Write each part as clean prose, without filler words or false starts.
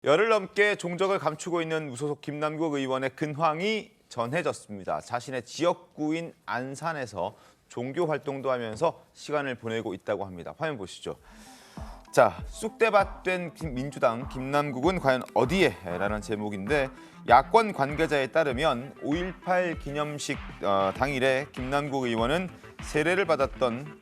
열흘 넘게 종적을 감추고 있는 무소속 김남국 의원의 근황이 전해졌습니다. 자신의 지역구인 안산에서 종교 활동도 하면서 시간을 보내고 있다고 합니다. 화면 보시죠. 자, 쑥대밭된 민주당 김남국은 과연 어디에? 라는 제목인데 야권 관계자에 따르면 5.18 기념식 당일에 김남국 의원은 세례를 받았던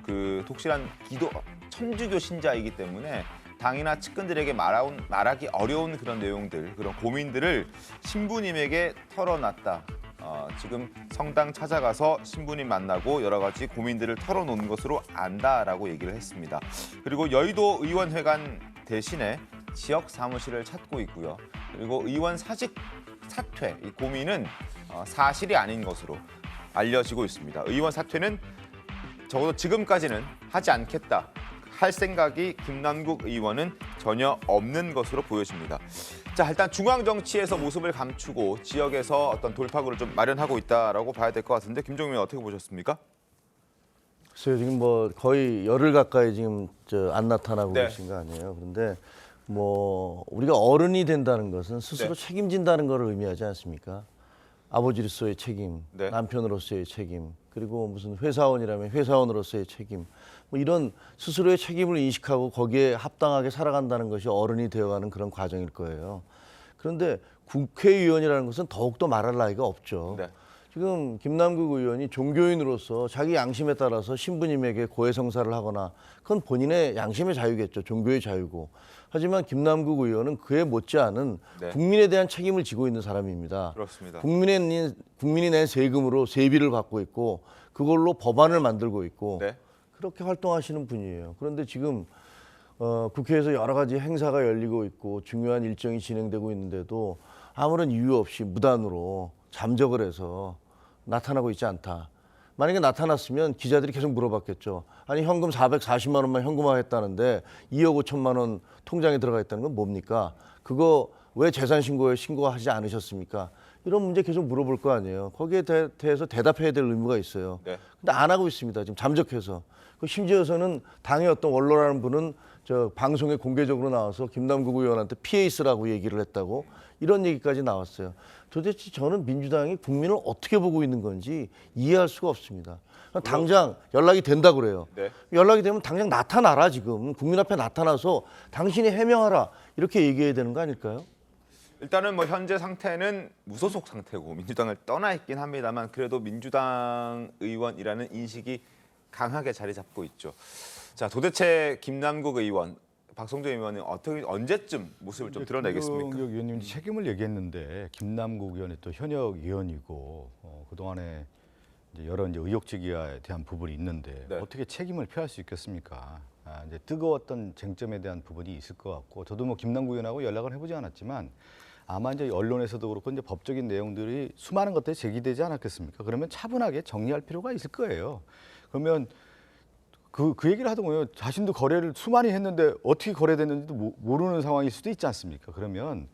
그 독실한 기도 천주교 신자이기 때문에 당이나 측근들에게 말하기 어려운 그런 내용들, 그런 고민들을 신부님에게 털어놨다. 지금 성당 찾아가서 신부님 만나고 여러 가지 고민들을 털어놓은 것으로 안다라고 얘기를 했습니다. 그리고 여의도 의원회관 대신에 지역 사무실을 찾고 있고요. 그리고 의원 사직 사퇴, 이 고민은 사실이 아닌 것으로 알려지고 있습니다. 의원 사퇴는 적어도 지금까지는 하지 않겠다. 할 생각이 김남국 의원은 전혀 없는 것으로 보여집니다. 자, 일단 중앙 정치에서 모습을 감추고 지역에서 어떤 돌파구를 좀 마련하고 있다라고 봐야 될 것 같은데 김종민 의원 어떻게 보셨습니까? 글쎄요, 지금 뭐 거의 열흘 가까이 지금 안 나타나고 네. 계신 거 아니에요. 그런데 뭐 우리가 어른이 된다는 것은 스스로 책임진다는 것을 의미하지 않습니까? 아버지로서의 책임, 네. 남편으로서의 책임, 그리고 무슨 회사원이라면 회사원으로서의 책임, 뭐 이런 스스로의 책임을 인식하고 거기에 합당하게 살아간다는 것이 어른이 되어가는 그런 과정일 거예요. 그런데 국회의원이라는 것은 더욱더 말할 나위가 없죠. 네. 지금 김남국 의원이 종교인으로서 자기 양심에 따라서 신부님에게 고해성사를 하거나 그건 본인의 양심의 자유겠죠. 종교의 자유고. 하지만 김남국 의원은 그에 못지않은 네. 국민에 대한 책임을 지고 있는 사람입니다. 그렇습니다. 국민이 낸 세금으로 세비를 받고 있고 그걸로 법안을 만들고 있고 네. 그렇게 활동하시는 분이에요. 그런데 지금 국회에서 여러 가지 행사가 열리고 있고 중요한 일정이 진행되고 있는데도 아무런 이유 없이 무단으로 잠적을 해서 나타나고 있지 않다. 만약에 나타났으면 기자들이 계속 물어봤겠죠. 아니 현금 440만 원만 현금화했다는데 2억 5천만 원 통장에 들어가 있다는 건 뭡니까? 그거 왜 재산 신고에 신고하지 않으셨습니까? 이런 문제 계속 물어볼 거 아니에요. 거기에 대해서 대답해야 될 의무가 있어요. 네. 근데 안 하고 있습니다. 지금 잠적해서. 심지어서는 당의 어떤 원로라는 분은 방송에 공개적으로 나와서 김남국 의원한테 피해 있으라고 얘기를 했다고 이런 얘기까지 나왔어요. 도대체 저는 민주당이 국민을 어떻게 보고 있는 건지 이해할 수가 없습니다. 당장 연락이 된다 그래요. 네. 연락이 되면 당장 나타나라 지금. 국민 앞에 나타나서 당신이 해명하라 이렇게 얘기해야 되는 거 아닐까요? 일단은 뭐 현재 상태는 무소속 상태고 민주당을 떠나 있긴 합니다만 그래도 민주당 의원이라는 인식이 강하게 자리 잡고 있죠. 자, 도대체 김남국 의원, 박성준 의원은 언제쯤 모습을 좀 드러내겠습니까? 김종혁 의원님이 책임을 얘기했는데 김남국 의원이 또 현역 의원이고 그동안에 이제 여러 의혹 제기에 대한 부분이 있는데 네. 어떻게 책임을 피할 수 있겠습니까? 이제 뜨거웠던 쟁점에 대한 부분이 있을 것 같고 저도 뭐 김남국 의원하고 연락을 해보지 않았지만 아마 이제 언론에서도 그렇고 이제 법적인 내용들이 수많은 것들이 제기되지 않았겠습니까? 그러면 차분하게 정리할 필요가 있을 거예요. 그러면 그 얘기를 하더군요. 자신도 거래를 수많이 했는데 어떻게 거래됐는지도 모르는 상황일 수도 있지 않습니까? 그러면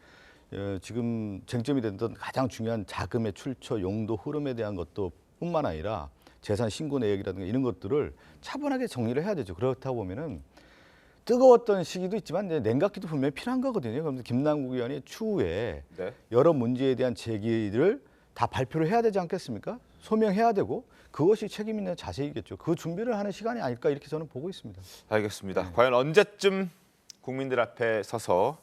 지금 쟁점이 됐던 가장 중요한 자금의 출처, 용도, 흐름에 대한 것도 뿐만 아니라 재산 신고 내역이라든가 이런 것들을 차분하게 정리를 해야 되죠. 그렇다고 보면은 뜨거웠던 시기도 있지만 냉각기도 분명히 필요한 거거든요. 그럼 김남국 의원이 추후에 네. 여러 문제에 대한 제기를 다 발표를 해야 되지 않겠습니까? 소명해야 되고 그것이 책임 있는 자세이겠죠. 그 준비를 하는 시간이 아닐까 이렇게 저는 보고 있습니다. 알겠습니다. 과연 언제쯤 국민들 앞에 서서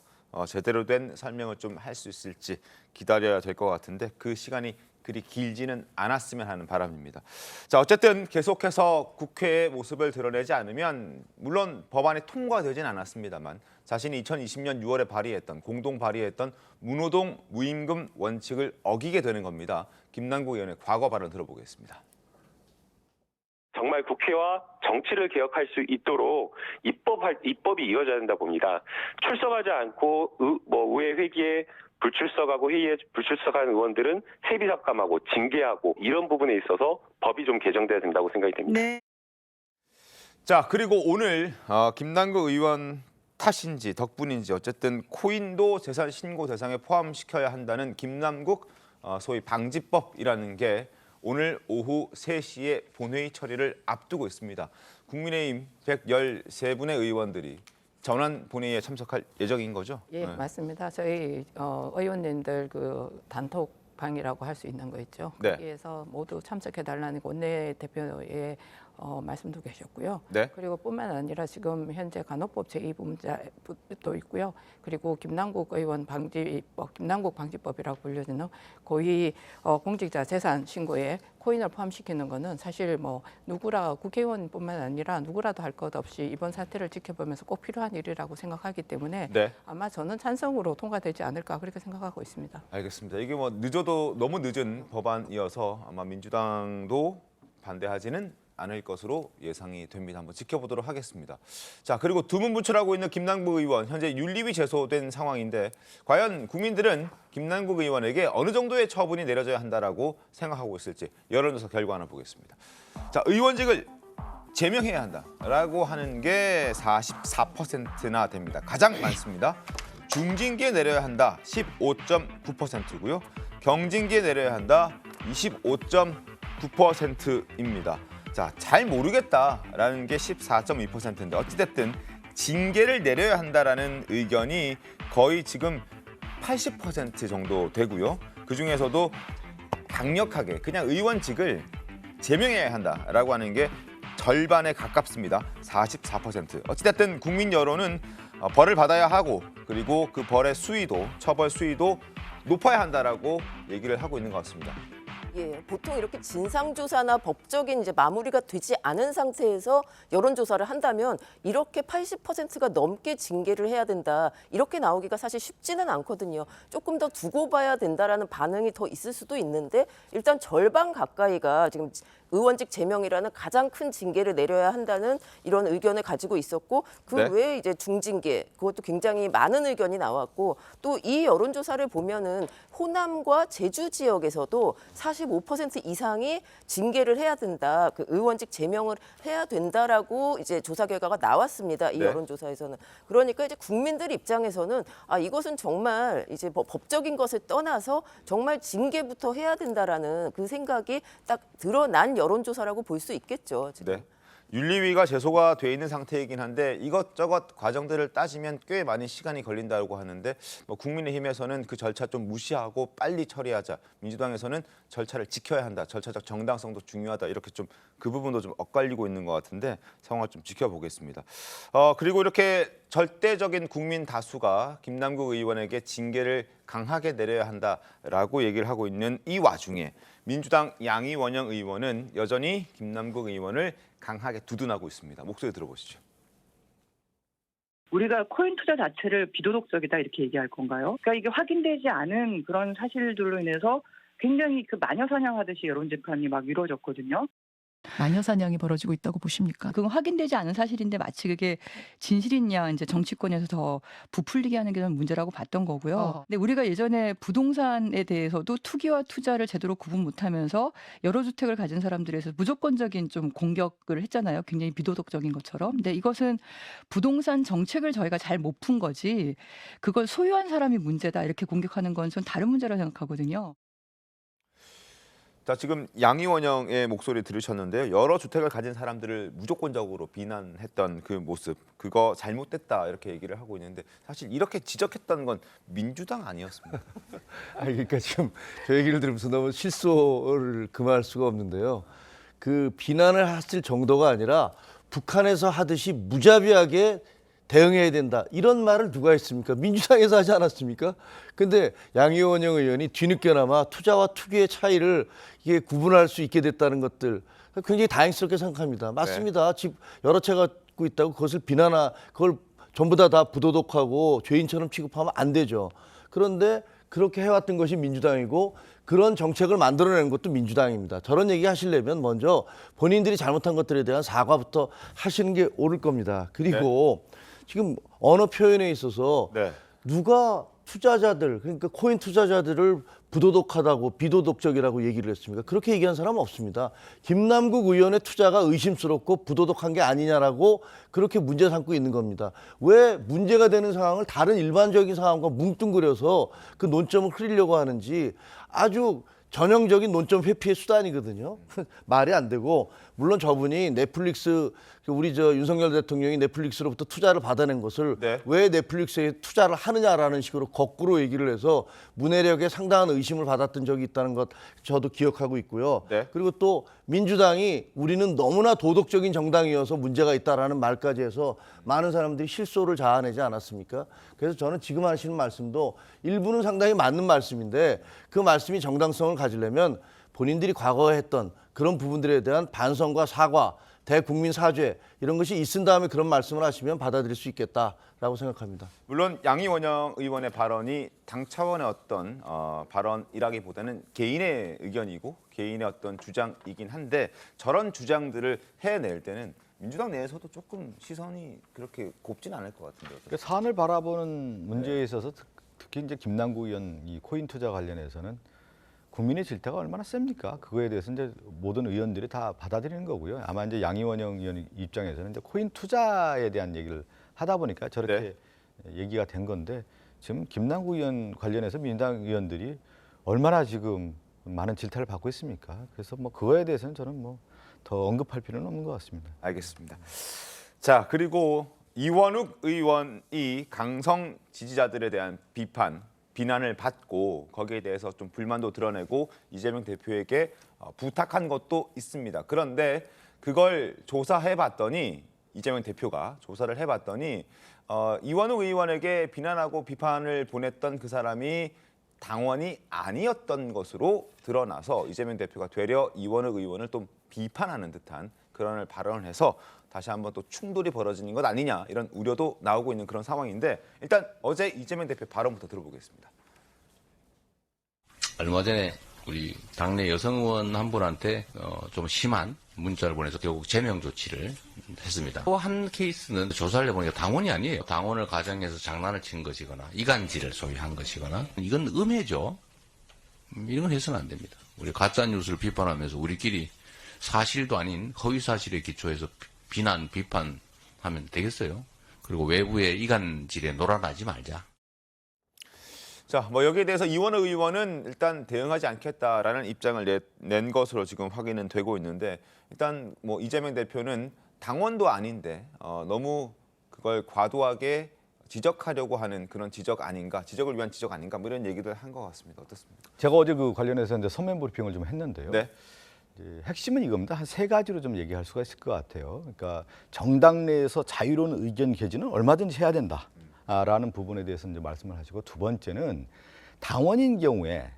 제대로 된 설명을 좀 할 수 있을지 기다려야 될 것 같은데 그 시간이 그리 길지는 않았으면 하는 바람입니다. 자, 어쨌든 계속해서 국회의 모습을 드러내지 않으면 물론 법안이 통과되진 않았습니다만 자신이 2020년 6월에 공동 발의했던 무노동 무임금 원칙을 어기게 되는 겁니다. 김남국 의원의 과거 발언 들어보겠습니다. 정말 국회와 정치를 개혁할 수 있도록 입법이 이어져야 된다 봅니다. 출석하지 않고 의회 회기에 불출석하고 회의에 불출석한 의원들은 세비 삭감하고 징계하고 이런 부분에 있어서 법이 좀 개정돼야 된다고 생각이 됩니다. 네. 자, 그리고 오늘 김남국 의원 탓인지 덕분인지 어쨌든 코인도 재산 신고 대상에 포함시켜야 한다는 김남국 소위 방지법이라는 게 오늘 오후 3시에 본회의 처리를 앞두고 있습니다. 국민의힘 113분의 의원들이 전환 본회의에 참석할 예정인 거죠? 예, 네. 맞습니다. 저희 의원님들 그 단톡방이라고 할 수 있는 거 있죠. 네. 거기에서 모두 참석해 달라는 원내 대표의 말씀도 계셨고요. 네. 그리고 뿐만 아니라 지금 현재 간호법 제2부문자도 있고요. 그리고 김남국 의원 방지법, 김남국 방지법이라고 불려지는 고위 공직자 재산 신고에 코인을 포함시키는 거는 사실 뭐 누구라 국회의원뿐만 아니라 누구라도 할 것 없이 이번 사태를 지켜보면서 꼭 필요한 일이라고 생각하기 때문에 네. 아마 저는 찬성으로 통과되지 않을까 그렇게 생각하고 있습니다. 알겠습니다. 이게 뭐 늦어도 너무 늦은 법안이어서 아마 민주당도 반대하지는 않을 것으로 예상이 됩니다. 한번 지켜보도록 하겠습니다. 자, 그리고 두문 분출하고 있는 김남국 의원 현재 윤리위 제소된 상황인데 과연 국민들은 김남국 의원에게 어느 정도의 처분이 내려져야 한다라고 생각하고 있을지 여론조사 결과 하나 보겠습니다. 자, 의원직을 제명해야 한다라고 하는 게 44%나 됩니다. 가장 많습니다. 중징계 내려야 한다 15.9%고요. 경징계 내려야 한다 25.9%입니다. 자, 잘 모르겠다라는 게 14.2%인데 어찌됐든 징계를 내려야 한다라는 의견이 거의 지금 80% 정도 되고요. 그중에서도 강력하게 그냥 의원직을 제명해야 한다라고 하는 게 절반에 가깝습니다. 44%. 어찌됐든 국민 여론은 벌을 받아야 하고 그리고 그 벌의 수위도 처벌 수위도 높아야 한다라고 얘기를 하고 있는 것 같습니다. 예, 보통 이렇게 진상조사나 법적인 이제 마무리가 되지 않은 상태에서 여론조사를 한다면 이렇게 80%가 넘게 징계를 해야 된다. 이렇게 나오기가 사실 쉽지는 않거든요. 조금 더 두고 봐야 된다라는 반응이 더 있을 수도 있는데 일단 절반 가까이가 지금 의원직 제명이라는 가장 큰 징계를 내려야 한다는 이런 의견을 가지고 있었고 그 네. 외에 이제 중징계 그것도 굉장히 많은 의견이 나왔고 또 이 여론조사를 보면은 호남과 제주 지역에서도 45% 이상이 징계를 해야 된다. 그 의원직 제명을 해야 된다라고 이제 조사 결과가 나왔습니다. 이 네. 여론조사에서는. 그러니까 이제 국민들 입장에서는 아 이것은 정말 이제 법적인 것을 떠나서 정말 징계부터 해야 된다라는 그 생각이 딱 드러난 여론조사라고 볼 수 있겠죠. 지금. 네. 윤리위가 제소가 돼 있는 상태이긴 한데 이것저것 과정들을 따지면 꽤 많은 시간이 걸린다고 하는데 뭐 국민의힘에서는 그 절차 좀 무시하고 빨리 처리하자. 민주당에서는 절차를 지켜야 한다. 절차적 정당성도 중요하다. 이렇게 좀 그 부분도 좀 엇갈리고 있는 것 같은데 상황을 좀 지켜보겠습니다. 그리고 이렇게 절대적인 국민 다수가 김남국 의원에게 징계를 강하게 내려야 한다라고 얘기를 하고 있는 이 와중에 민주당 양이원영 의원은 여전히 김남국 의원을 강하게 두둔하고 있습니다. 목소리 들어보시죠. 우리가 코인 투자 자체를 비도덕적이다 이렇게 얘기할 건가요? 그러니까 이게 확인되지 않은 그런 사실들로 인해서 굉장히 그 마녀 사냥하듯이 여론 재판이 막 이루어졌거든요. 마녀 사냥이 벌어지고 있다고 보십니까? 그건 확인되지 않은 사실인데 마치 그게 진실이냐 이제 정치권에서 더 부풀리게 하는 게 저는 문제라고 봤던 거고요. 근데 우리가 예전에 부동산에 대해서도 투기와 투자를 제대로 구분 못하면서 여러 주택을 가진 사람들에서 무조건적인 좀 공격을 했잖아요. 굉장히 비도덕적인 것처럼. 근데 이것은 부동산 정책을 저희가 잘 못 푼 거지. 그걸 소유한 사람이 문제다 이렇게 공격하는 건 전 다른 문제라고 생각하거든요. 자, 지금 양이원영의 목소리 들으셨는데요. 여러 주택을 가진 사람들을 무조건적으로 비난했던 그 모습, 그거 잘못됐다 이렇게 얘기를 하고 있는데 사실 이렇게 지적했던 건 민주당 아니었습니까? 그러니까 지금 저 얘기를 들으면서 너무 실소를 금할 수가 없는데요. 그 비난을 하실 정도가 아니라 북한에서 하듯이 무자비하게 대응해야 된다. 이런 말을 누가 했습니까? 민주당에서 하지 않았습니까? 근데 양이원영 의원이 뒤늦게나마 투자와 투기의 차이를 이게 구분할 수 있게 됐다는 것들 굉장히 다행스럽게 생각합니다. 맞습니다. 집 여러 채 갖고 있다고 그것을 그걸 전부 다 부도덕하고 죄인처럼 취급하면 안 되죠. 그런데 그렇게 해왔던 것이 민주당이고 그런 정책을 만들어내는 것도 민주당입니다. 저런 얘기 하시려면 먼저 본인들이 잘못한 것들에 대한 사과부터 하시는 게 옳을 겁니다. 그리고 지금 언어 표현에 있어서 네. 누가 투자자들 그러니까 코인 투자자들을 부도덕하다고 비도덕적이라고 얘기를 했습니까? 그렇게 얘기한 사람은 없습니다. 김남국 의원의 투자가 의심스럽고 부도덕한 게 아니냐라고 그렇게 문제 삼고 있는 겁니다. 왜 문제가 되는 상황을 다른 일반적인 상황과 뭉뚱그려서 그 논점을 흐리려고 하는지 아주 전형적인 논점 회피의 수단이거든요. 말이 안 되고 물론 저분이 넷플릭스 우리 저 윤석열 대통령이 넷플릭스로부터 투자를 받아낸 것을 네. 왜 넷플릭스에 투자를 하느냐라는 식으로 거꾸로 얘기를 해서 문해력에 상당한 의심을 받았던 적이 있다는 것 저도 기억하고 있고요. 네. 그리고 또 민주당이 우리는 너무나 도덕적인 정당이어서 문제가 있다라는 말까지 해서 많은 사람들이 실소를 자아내지 않았습니까? 그래서 저는 지금 하시는 말씀도 일부는 상당히 맞는 말씀인데 그 말씀이 정당성을 가지려면 본인들이 과거에 했던 그런 부분들에 대한 반성과 사과, 대국민 사죄 이런 것이 있은 다음에 그런 말씀을 하시면 받아들일 수 있겠다라고 생각합니다. 물론 양이원영 의원의 발언이 당 차원의 어떤 발언이라기보다는 개인의 의견이고 개인의 어떤 주장이긴 한데 저런 주장들을 해낼 때는 민주당 내에서도 조금 시선이 그렇게 곱진 않을 것 같은데요. 그러니까 사안을 바라보는 문제에 있어서 특히 이제 김남국 의원 이 코인 투자 관련해서는 국민의 질타가 얼마나 셉니까? 그거에 대해서 이제 모든 의원들이 다 받아들이는 거고요. 아마 이제 양이원영 의원 입장에서는 이제 코인 투자에 대한 얘기를 하다 보니까 저렇게 얘기가 된 건데 지금 김남국 의원 관련해서 민주당 의원들이 얼마나 지금 많은 질타를 받고 있습니까? 그래서 뭐 그거에 대해서는 저는 뭐 더 언급할 필요는 없는 것 같습니다. 알겠습니다. 자, 그리고 이원욱 의원이 강성 지지자들에 대한 비난을 받고 거기에 대해서 좀 불만도 드러내고 이재명 대표에게 부탁한 것도 있습니다. 그런데 그걸 조사해봤더니 이재명 대표가 조사를 해봤더니 이원욱 의원에게 비난하고 비판을 보냈던 그 사람이 당원이 아니었던 것으로 드러나서 이재명 대표가 되려 이원욱 의원을 또 비판하는 듯한 그런 발언을 해서 다시 한번 또 충돌이 벌어지는 것 아니냐 이런 우려도 나오고 있는 그런 상황인데 일단 어제 이재명 대표 발언부터 들어보겠습니다. 얼마 전에 우리 당내 여성 의원 한 분한테 좀 심한 문자를 보내서 결국 제명 조치를 했습니다. 또 한 케이스는 조사를 해보니까 당원이 아니에요. 당원을 가정해서 장난을 친 것이거나 이간질을 소유한 것이거나 이건 음해죠. 이런 건 해서는 안 됩니다. 우리 가짜뉴스를 비판하면서 우리끼리 사실도 아닌 허위 사실에 기초해서 비난, 비판하면 되겠어요. 그리고 외부의 이간질에 놀아나지 말자. 자, 뭐 여기에 대해서 이원욱 의원은 일단 대응하지 않겠다라는 입장을 낸 것으로 지금 확인은 되고 있는데 일단 뭐 이재명 대표는 당원도 아닌데 너무 그걸 과도하게 지적하려고 하는 그런 지적 아닌가, 지적을 위한 지적 아닌가 뭐 이런 얘기를 한 것 같습니다. 어떻습니까? 제가 어제 그 관련해서 이제 서면 브리핑을 좀 했는데요. 네. 핵심은 이겁니다. 한 세 가지로 좀 얘기할 수가 있을 것 같아요. 그러니까 정당 내에서 자유로운 의견 개진은 얼마든지 해야 된다라는 부분에 대해서 이제 말씀을 하시고 두 번째는 당원인 경우에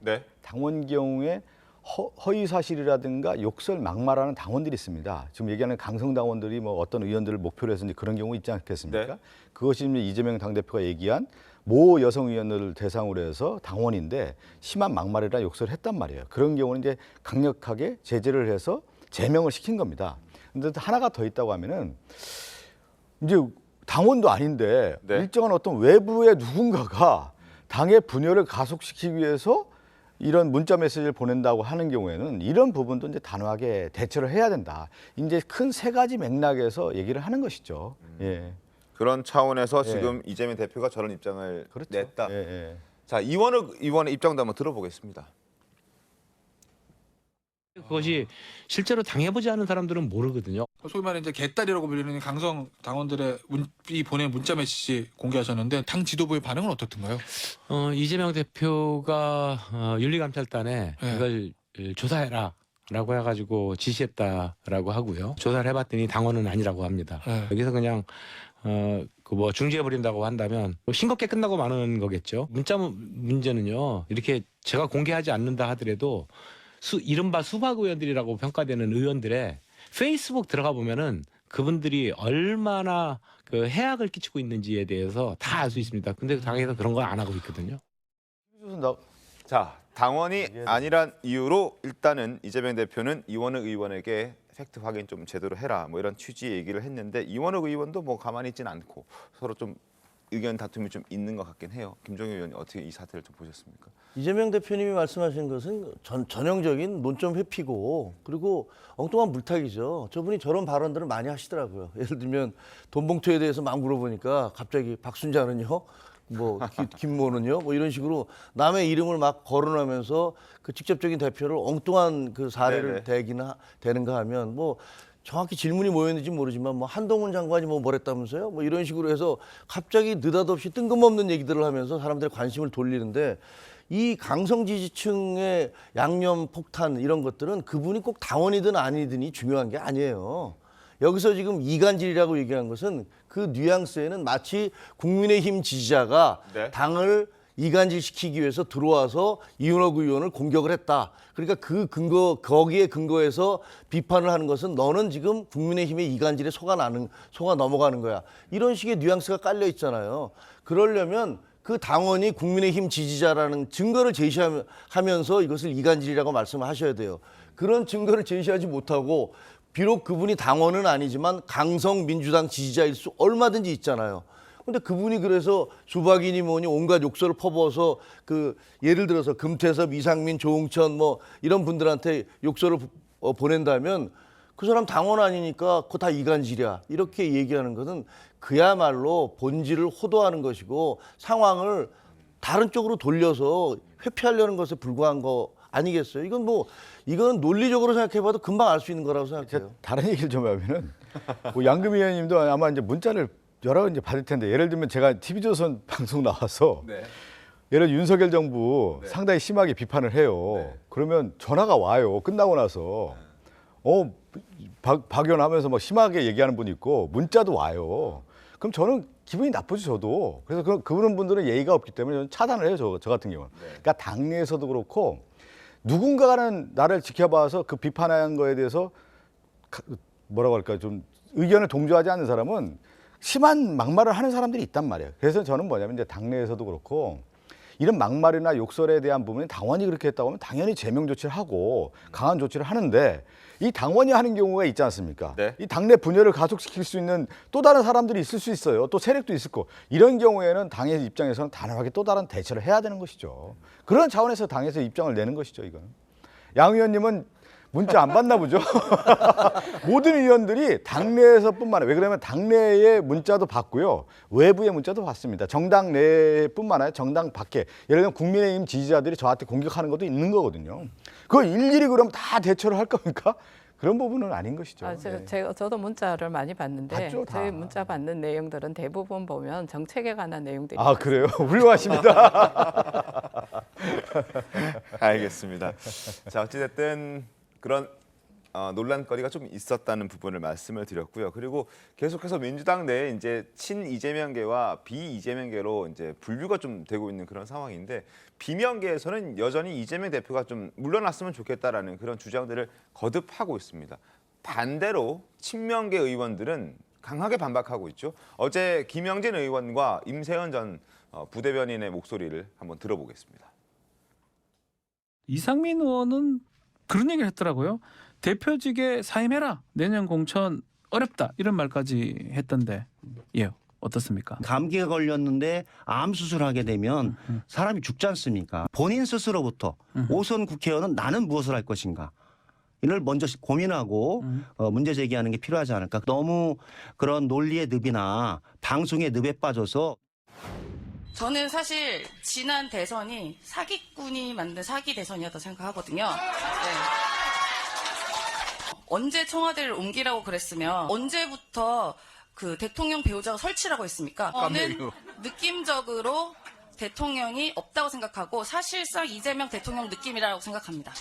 허위 사실이라든가 욕설, 막말하는 당원들이 있습니다. 지금 얘기하는 강성 당원들이 뭐 어떤 의원들을 목표로 해서 이제 그런 경우 있지 않겠습니까? 네. 그것이 이제 이재명 당대표가 얘기한 모 여성 의원들을 대상으로 해서 당원인데 심한 막말이나 욕설을 했단 말이에요. 그런 경우는 이제 강력하게 제재를 해서 제명을 시킨 겁니다. 근데 하나가 더 있다고 하면은 이제 당원도 아닌데 일정한 어떤 외부의 누군가가 당의 분열을 가속시키기 위해서 이런 문자 메시지를 보낸다고 하는 경우에는 이런 부분도 이제 단호하게 대처를 해야 된다. 이제 큰 세 가지 맥락에서 얘기를 하는 것이죠. 예. 그런 차원에서 지금 이재명 대표가 저런 입장을 냈다. 자, 이원욱 의원의 입장도 한번 들어보겠습니다. 그것이 실제로 당해보지 않은 사람들은 모르거든요. 소위 말해 이제 개딸이라고 불리는 강성 당원들의 보낸 문자 메시지 공개하셨는데 당 지도부의 반응은 어떻던가요? 이재명 대표가 윤리감찰단에 이걸 조사해라라고 해가지고 지시했다라고 하고요. 조사를 해봤더니 당원은 아니라고 합니다. 여기서 그냥 그 뭐 중지해 버린다고 한다면 뭐 싱겁게 끝나고 마는 거겠죠. 문자 문제는요. 이렇게 제가 공개하지 않는다 하더라도 이른바 수박 의원들이라고 평가되는 의원들의 페이스북 들어가 보면은 그분들이 얼마나 그 해악을 끼치고 있는지에 대해서 다 알 수 있습니다. 근데 당에서 그런 거 안 하고 있거든요. 자, 당원이 아니란 이유로 일단은 이재명 대표는 이원욱 의원에게 팩트 확인 좀 제대로 해라 뭐 이런 취지의 얘기를 했는데 이원욱 의원도 뭐 가만히 있지는 않고 서로 좀 의견 다툼이 좀 있는 것 같긴 해요. 김종인 의원이 어떻게 이 사태를 좀 보셨습니까? 이재명 대표님이 말씀하신 것은 전형적인 논점 회피고 그리고 엉뚱한 물타기죠. 저분이 저런 발언들을 많이 하시더라고요. 예를 들면 돈 봉투에 대해서 막 물어보니까 갑자기 박순자는요, 뭐 김모는요, 뭐 이런 식으로 남의 이름을 막 거론하면서 그 직접적인 대표를 엉뚱한 그 사례를 대는가 하면 뭐 정확히 질문이 뭐였는지 모르지만 뭐 한동훈 장관이 뭐 뭐랬다면서요? 뭐 이런 식으로 해서 갑자기 느닷없이 뜬금없는 얘기들을 하면서 사람들의 관심을 돌리는데 이 강성 지지층의 양념 폭탄 이런 것들은 그분이 꼭 당원이든 아니든이 중요한 게 아니에요. 여기서 지금 이간질이라고 얘기한 것은 그 뉘앙스에는 마치 국민의힘 지지자가 네. 당을 이간질시키기 위해서 들어와서 이준석 의원을 공격을 했다. 그러니까 그 근거 거기에 근거해서 비판을 하는 것은 너는 지금 국민의힘의 이간질에 속아 넘어가는 거야. 이런 식의 뉘앙스가 깔려 있잖아요. 그러려면 그 당원이 국민의힘 지지자라는 증거를 제시하면서 이것을 이간질이라고 말씀하셔야 돼요. 그런 증거를 제시하지 못하고 비록 그분이 당원은 아니지만 강성 민주당 지지자일 수 얼마든지 있잖아요. 근데 그분이 그래서 수박이니 뭐니 온갖 욕설을 퍼부어서 그 예를 들어서 금태섭, 이상민, 조응천 뭐 이런 분들한테 욕설을 보낸다면 그 사람 당원 아니니까 그거 다 이간질이야. 이렇게 얘기하는 것은 그야말로 본질을 호도하는 것이고 상황을 다른 쪽으로 돌려서 회피하려는 것에 불과한 거 아니겠어요? 이건 논리적으로 생각해봐도 금방 알 수 있는 거라고 생각해요. 다른 얘기를 좀 하면은 뭐 양금 의원님도 아마 이제 문자를 여러 번 이제 받을 텐데 예를 들면 제가 TV조선 방송 나와서 네. 예를 들어 윤석열 정부 네. 상당히 심하게 비판을 해요. 네. 그러면 전화가 와요. 끝나고 나서 박연하면서 막 심하게 얘기하는 분이 있고 문자도 와요. 그럼 저는 기분이 나쁘죠, 저도. 그래서 그런 분들은 예의가 없기 때문에 저는 차단을 해요, 저 같은 경우는. 네. 그러니까 당내에서도 그렇고 누군가는 나를 지켜봐서 그 비판한 거에 대해서 뭐라고 할까 좀 의견을 동조하지 않는 사람은 심한 막말을 하는 사람들이 있단 말이에요. 그래서 저는 뭐냐면 이제 당내에서도 그렇고 이런 막말이나 욕설에 대한 부분은 당원이 그렇게 했다고 하면 당연히 제명 조치를 하고 강한 조치를 하는데 이 당원이 하는 경우가 있지 않습니까? 네. 이 당내 분열을 가속시킬 수 있는 또 다른 사람들이 있을 수 있어요. 또 세력도 있을 거고 이런 경우에는 당의 입장에서는 단호하게 또 다른 대처를 해야 되는 것이죠. 그런 차원에서 당에서 입장을 내는 것이죠. 이거는. 양 의원님은 문자 안 받나 보죠. 모든 의원들이 당내에서뿐만 아니라 왜 그러면 당내의 문자도 받고요. 외부의 문자도 받습니다. 정당 내뿐만 아니라 정당 밖에. 예를 들면 국민의힘 지지자들이 저한테 공격하는 것도 있는 거거든요. 그걸 일일이 그럼 다 대처를 할 겁니까? 그런 부분은 아닌 것이죠. 네. 저도 문자를 많이 받는데 봤죠, 다. 저희 문자 받는 내용들은 대부분 보면 정책에 관한 내용들이 아 그래요? 훌륭하십니다. 알겠습니다. 자, 어찌됐든 그런 논란거리가 좀 있었다는 부분을 말씀을 드렸고요. 그리고 계속해서 민주당 내에 이제 친 이재명계와 비 이재명계로 이제 분류가 좀 되고 있는 그런 상황인데 비명계에서는 여전히 이재명 대표가 좀 물러났으면 좋겠다라는 그런 주장들을 거듭하고 있습니다. 반대로 친명계 의원들은 강하게 반박하고 있죠. 어제 김영진 의원과 임세현 전 부대변인의 목소리를 한번 들어보겠습니다. 이상민 의원은 그런 얘기를 했더라고요. 대표직에 사임해라. 내년 공천 어렵다. 이런 말까지 했던데 예, 어떻습니까? 감기에 걸렸는데 암 수술하게 되면 사람이 죽지 않습니까? 본인 스스로부터 오선 국회의원은 나는 무엇을 할 것인가? 이를 먼저 고민하고 문제 제기하는 게 필요하지 않을까? 너무 그런 논리의 늪이나 방송의 늪에 빠져서 저는 사실 지난 대선이 사기꾼이 만든 사기 대선이었다고 생각하거든요. 네. 언제 청와대를 옮기라고 그랬으면 언제부터 그 대통령 배우자가 설치라고 했습니까? 저는 느낌적으로 대통령이 없다고 생각하고 사실상 이재명 대통령 느낌이라고 생각합니다.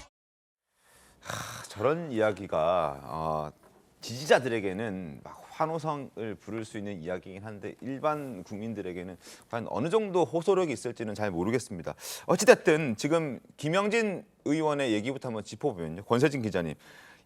저런 이야기가 지지자들에게는 막 환호성을 부를 수 있는 이야기이긴 한데 일반 국민들에게는 과연 어느 정도 호소력이 있을지는 잘 모르겠습니다. 어찌됐든 지금 김영진 의원의 얘기부터 한번 짚어보면요. 권세진 기자님,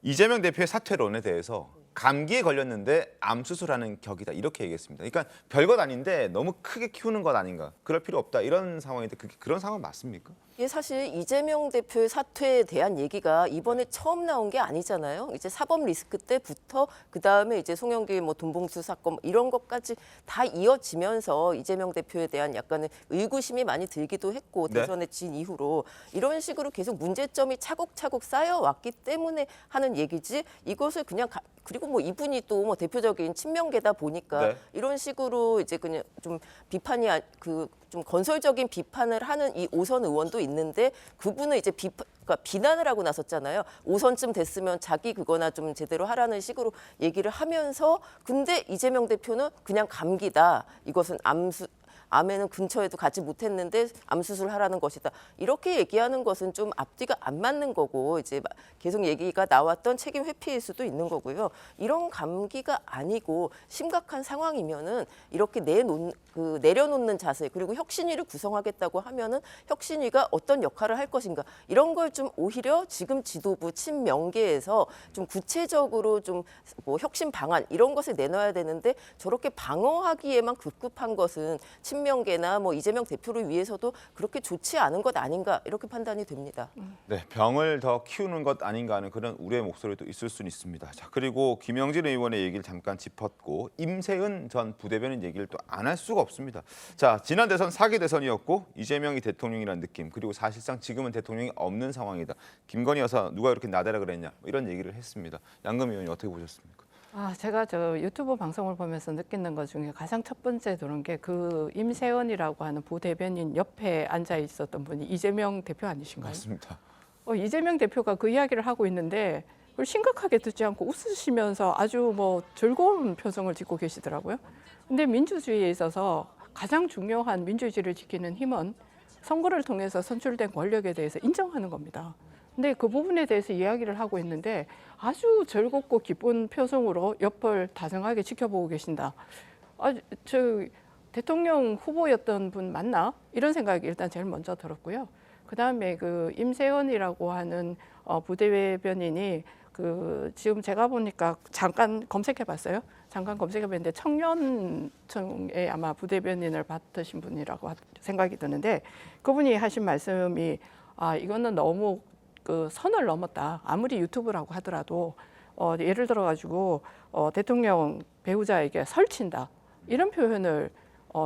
이재명 대표의 사퇴론에 대해서 감기에 걸렸는데 암 수술하는 격이다 이렇게 얘기했습니다. 그러니까 별것 아닌데 너무 크게 키우는 것 아닌가, 그럴 필요 없다 이런 상황인데 그런 상황 맞습니까? 이게 사실 이재명 대표의 사퇴에 대한 얘기가 이번에 처음 나온 게 아니잖아요. 이제 사법 리스크 때부터 그다음에 이제 송영길 뭐 돈봉투 사건 이런 것까지 다 이어지면서 이재명 대표에 대한 약간의 의구심이 많이 들기도 했고 네. 대선에 진 이후로 이런 식으로 계속 문제점이 차곡차곡 쌓여왔기 때문에 하는 얘기지 이것을 그냥 그리고 그리고 뭐 이분이 또 뭐 대표적인 친명계다 보니까 네. 이런 식으로 이제 그냥 좀 비판이 좀 건설적인 비판을 하는 이 오선 의원도 있는데 그분은 이제 그러니까 비난을 하고 나섰잖아요. 5선쯤 됐으면 자기 그거나 좀 제대로 하라는 식으로 얘기를 하면서 근데 이재명 대표는 그냥 감기다. 이것은 암에는 근처에도 가지 못했는데 암 수술하라는 것이다. 이렇게 얘기하는 것은 좀 앞뒤가 안 맞는 거고 이제 계속 얘기가 나왔던 책임 회피일 수도 있는 거고요. 이런 감기가 아니고 심각한 상황이면은 이렇게 내려놓는 자세 그리고 혁신위를 구성하겠다고 하면은 혁신위가 어떤 역할을 할 것인가 이런 걸 좀 오히려 지금 지도부 친명계에서 좀 구체적으로 좀 뭐 혁신 방안 이런 것을 내놔야 되는데 저렇게 방어하기에만 급급한 것은 친명계나 뭐 이재명 대표를 위해서도 그렇게 좋지 않은 것 아닌가 이렇게 판단이 됩니다. 네, 병을 더 키우는 것 아닌가 하는 그런 우려의 목소리도 있을 수는 있습니다. 자, 그리고 김영진 의원의 얘기를 잠깐 짚었고 임세은 전 부대변인 얘기를 또 안 할 수가 없습니다. 자, 지난 대선 사기 대선이었고 이재명이 대통령이라는 느낌 그리고 사실상 지금은 대통령이 없는 상황이다. 김건희 여사 누가 이렇게 나대라 그랬냐 이런 얘기를 했습니다. 양금 의원이 어떻게 보셨습니까? 제가 저 유튜브 방송을 보면서 느끼는 것 중에 가장 첫 번째 들은 게 그 임세은이라고 하는 부대변인 옆에 앉아 있었던 분이 이재명 대표 아니신가요? 맞습니다. 이재명 대표가 그 이야기를 하고 있는데 그걸 심각하게 듣지 않고 웃으시면서 아주 뭐 즐거운 표정을 짓고 계시더라고요. 근데 민주주의에 있어서 가장 중요한 민주주의를 지키는 힘은 선거를 통해서 선출된 권력에 대해서 인정하는 겁니다. 근데 그 부분에 대해서 이야기를 하고 있는데 아주 즐겁고 기쁜 표정으로 옆을 다정하게 지켜보고 계신다. 저 대통령 후보였던 분 맞나? 이런 생각이 일단 제일 먼저 들었고요. 그다음에 그 임세은이라고 하는 부대변인이 지금 제가 보니까 잠깐 검색해봤어요. 잠깐 검색해봤는데 청년층에 아마 부대변인을 맡으신 분이라고 생각이 드는데 그분이 하신 말씀이 이거는 너무 선을 넘었다. 아무리 유튜브라고 하더라도 예를 들어 가지고 대통령 배우자에게 설친다 이런 표현을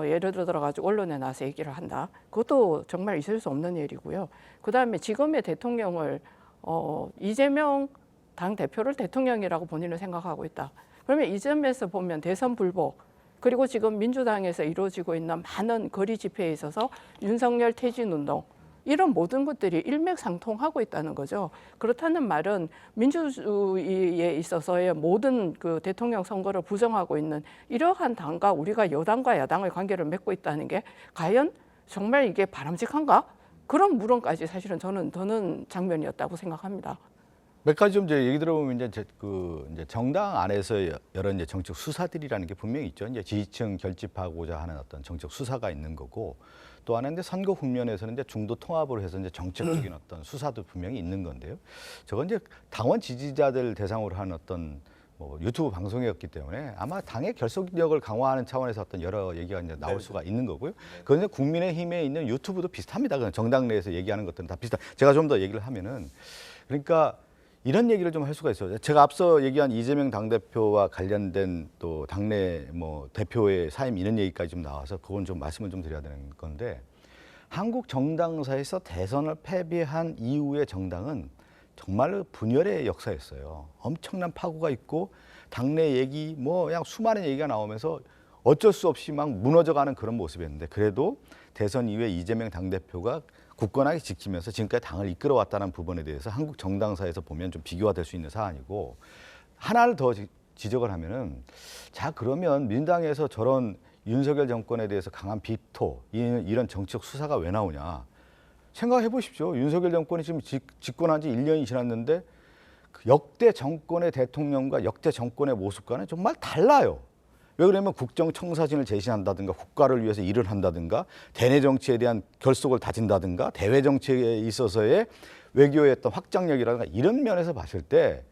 예를 들어 가지고 언론에 나와서 얘기를 한다. 그것도 정말 있을 수 없는 일이고요. 그다음에 지금의 대통령을 이재명 당 대표를 대통령이라고 본인은 생각하고 있다. 그러면 이 점에서 보면 대선 불복 그리고 지금 민주당에서 이루어지고 있는 많은 거리 집회에 있어서 윤석열 퇴진 운동 이런 모든 것들이 일맥상통하고 있다는 거죠. 그렇다는 말은 민주주의에 있어서의 모든 그 대통령 선거를 부정하고 있는 이러한 당과 우리가 여당과 야당의 관계를 맺고 있다는 게 과연 정말 이게 바람직한가? 그런 물음까지 사실은 저는 드는 장면이었다고 생각합니다. 몇 가지 좀 이제 얘기 들어보면 이제 이제 정당 안에서 여러 이제 정책 수사들이라는 게 분명히 있죠. 이제 지지층 결집하고자 하는 어떤 정책 수사가 있는 거고 또 하나 이제 선거 국면에서는 이제 중도 통합으로 해서 이제 정책적인 어떤 수사도 분명히 있는 건데요. 저건 이제 당원 지지자들 대상으로 하는 어떤 뭐 유튜브 방송이었기 때문에 아마 당의 결속력을 강화하는 차원에서 어떤 여러 얘기가 이제 나올 수가 있는 거고요. 그건 이제 국민의힘에 있는 유튜브도 비슷합니다. 그냥 정당 내에서 얘기하는 것들은 다 비슷한. 제가 좀 더 얘기를 하면은 그러니까. 이런 얘기를 좀 할 수가 있어요. 제가 앞서 얘기한 이재명 당대표와 관련된 또 당내 뭐 대표의 사임 이런 얘기까지 좀 나와서 그건 좀 말씀을 좀 드려야 되는 건데 한국 정당사에서 대선을 패배한 이후의 정당은 정말로 분열의 역사였어요. 엄청난 파고가 있고 당내 얘기 뭐 그냥 수많은 얘기가 나오면서 어쩔 수 없이 막 무너져가는 그런 모습이었는데 그래도 대선 이후에 이재명 당대표가 굳건하게 지키면서 지금까지 당을 이끌어왔다는 부분에 대해서 한국 정당사에서 보면 좀 비교가 될 수 있는 사안이고 하나를 더 지적을 하면은 자 그러면 민주당에서 저런 윤석열 정권에 대해서 강한 비토 이런 정치적 수사가 왜 나오냐 생각해 보십시오. 윤석열 정권이 지금 집권한 지 1년이 지났는데 그 역대 정권의 대통령과 역대 정권의 모습과는 정말 달라요. 왜 그러냐면 국정청사진을 제시한다든가 국가를 위해서 일을 한다든가 대내 정치에 대한 결속을 다진다든가 대외 정치에 있어서의 외교의 어떤 확장력이라든가 이런 면에서 봤을 때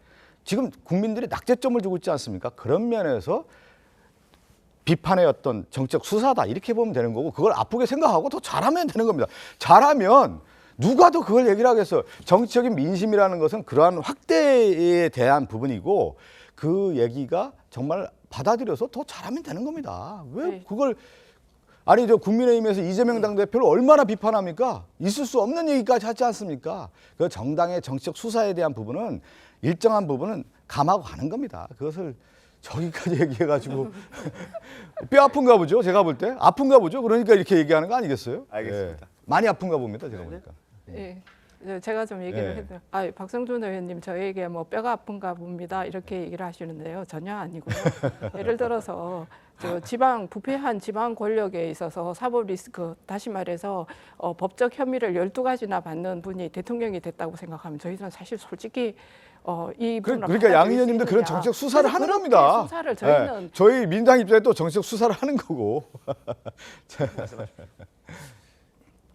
지금 국민들이 낙제점을 주고 있지 않습니까? 그런 면에서 비판의 어떤 정책 수사다 이렇게 보면 되는 거고 그걸 아프게 생각하고 더 잘하면 되는 겁니다. 잘하면 누가 더 그걸 얘기를 하겠어요. 정치적인 민심이라는 것은 그러한 확대에 대한 부분이고 그 얘기가 정말 받아들여서 더 잘하면 되는 겁니다. 왜 그걸 아니 저 국민의힘에서 이재명 당대표를 얼마나 비판합니까? 있을 수 없는 얘기까지 하지 않습니까? 그 정당의 정치적 수사에 대한 부분은 일정한 부분은 감하고 가는 겁니다. 그것을 저기까지 얘기해가지고 뼈 아픈가 보죠. 제가 볼 때 아픈가 보죠. 그러니까 이렇게 얘기하는 거 아니겠어요? 알겠습니다. 많이 아픈가 봅니다. 제가 보니까. 예. 제가 좀 얘기를 해도 박성준 의원님 저에게 뭐 뼈가 아픈가 봅니다 이렇게 얘기를 하시는데요. 전혀 아니고요. 예를 들어서 저 지방 부패한 지방 권력에 있어서 사법 리스크 다시 말해서 법적 혐의를 12가지나 받는 분이 대통령이 됐다고 생각하면 저희는 사실 솔직히 이 분을 그러니까 양 의원님도 그런 정책 수사를 하는 겁니다. 수사를 저희는 저희 민주당 입장에 또 정책 수사를 하는 거고.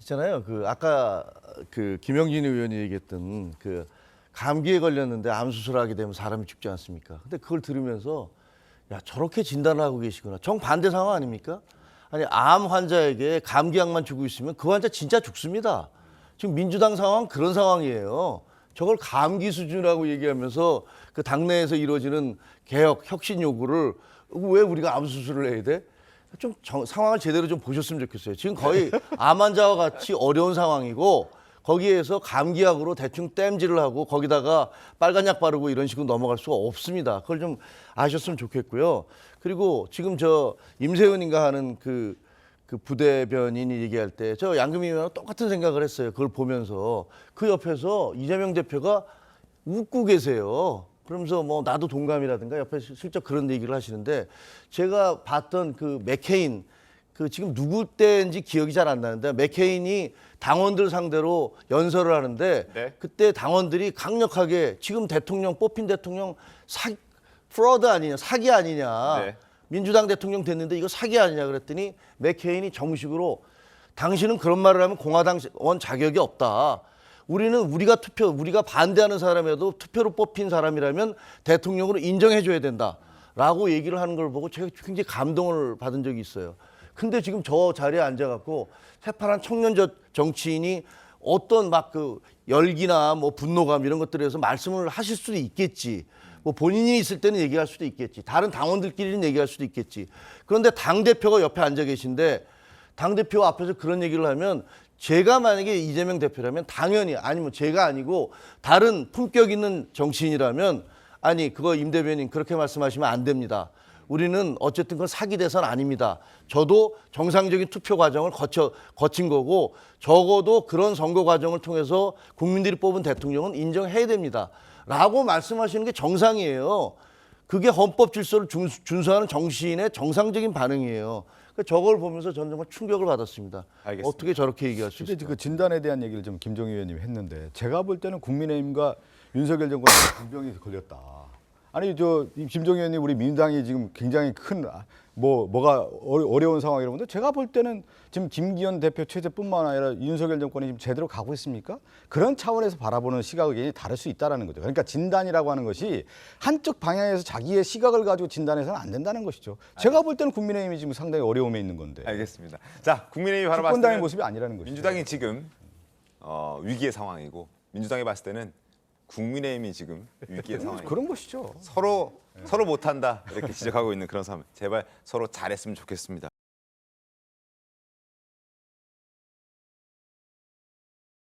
있잖아요. 그 아까 그 김영진 의원이 얘기했던 그 감기에 걸렸는데 암 수술하게 되면 사람이 죽지 않습니까? 근데 그걸 들으면서 야 저렇게 진단을 하고 계시구나. 정반대 상황 아닙니까? 아니 암 환자에게 감기약만 주고 있으면 그 환자 진짜 죽습니다. 지금 민주당 상황 그런 상황이에요. 저걸 감기 수준이라고 얘기하면서 그 당내에서 이루어지는 개혁 혁신 요구를 왜 우리가 암 수술을 해야 돼? 좀 상황을 제대로 좀 보셨으면 좋겠어요. 지금 거의 암 환자와 같이 어려운 상황이고 거기에서 감기약으로 대충 땜질을 하고 거기다가 빨간 약 바르고 이런 식으로 넘어갈 수가 없습니다. 그걸 좀 아셨으면 좋겠고요. 그리고 지금 저 임세은인가 하는 그 부대변인이 얘기할 때 저 양금희 의원과 똑같은 생각을 했어요. 그걸 보면서 그 옆에서 이재명 대표가 웃고 계세요. 그러면서 뭐 나도 동감이라든가 옆에 슬쩍 그런 얘기를 하시는데 제가 봤던 그 맥케인 그 지금 누구 때인지 기억이 잘 안 나는데 맥케인이 당원들 상대로 연설을 하는데 네. 그때 당원들이 강력하게 지금 대통령 뽑힌 대통령 프로드 아니냐 사기 아니냐 네. 민주당 대통령 됐는데 이거 사기 아니냐 그랬더니 맥케인이 정식으로 당신은 그런 말을 하면 공화당원 자격이 없다. 우리는 우리가 반대하는 사람이라도 투표로 뽑힌 사람이라면 대통령으로 인정해줘야 된다라고 얘기를 하는 걸 보고 제가 굉장히 감동을 받은 적이 있어요. 근데 지금 저 자리에 앉아갖고 새파란 청년 정치인이 어떤 막 그 열기나 뭐 분노감 이런 것들에서 말씀을 하실 수도 있겠지. 뭐 본인이 있을 때는 얘기할 수도 있겠지. 다른 당원들끼리는 얘기할 수도 있겠지. 그런데 당대표가 옆에 앉아 계신데 당대표 앞에서 그런 얘기를 하면 제가 만약에 이재명 대표라면 당연히 아니면 제가 아니고 다른 품격 있는 정치인이라면 아니 그거 임 대변인 그렇게 말씀하시면 안 됩니다. 우리는 어쨌든 그건 사기 대선 아닙니다. 저도 정상적인 투표 과정을 거친 거고 적어도 그런 선거 과정을 통해서 국민들이 뽑은 대통령은 인정해야 됩니다. 라고 말씀하시는 게 정상이에요. 그게 헌법 질서를 준수하는 정치인의 정상적인 반응이에요. 저걸 보면서 저는 정말 충격을 받았습니다. 알겠습니다. 어떻게 저렇게 얘기할 수 있을까? 그 진단에 대한 얘기를 좀 김종인 의원님이 했는데 제가 볼 때는 국민의힘과 윤석열 정권에 분병이 걸렸다. 아니 저 김종인 의원님 우리 민주당이 지금 굉장히 큰 뭐가 어려운 상황이라는데 제가 볼 때는 지금 김기현 대표 체제뿐만 아니라 윤석열 정권이 지금 제대로 가고 있습니까? 그런 차원에서 바라보는 시각이 다를 수 있다는 거죠. 그러니까 진단이라고 하는 것이 한쪽 방향에서 자기의 시각을 가지고 진단해서는 안 된다는 것이죠. 제가 볼 때는 국민의힘이 지금 상당히 어려움에 있는 건데. 알겠습니다. 자, 국민의힘이 바로 봤을 집권당의 때는 모습이 아니라는 것이죠. 민주당이 지금 위기의 상황이고 민주당이 봤을 때는 국민의힘이 지금 위기의 상황이고 그런 것이죠. 서로 못한다 이렇게 지적하고 있는 그런 상황. 제발 서로 잘했으면 좋겠습니다.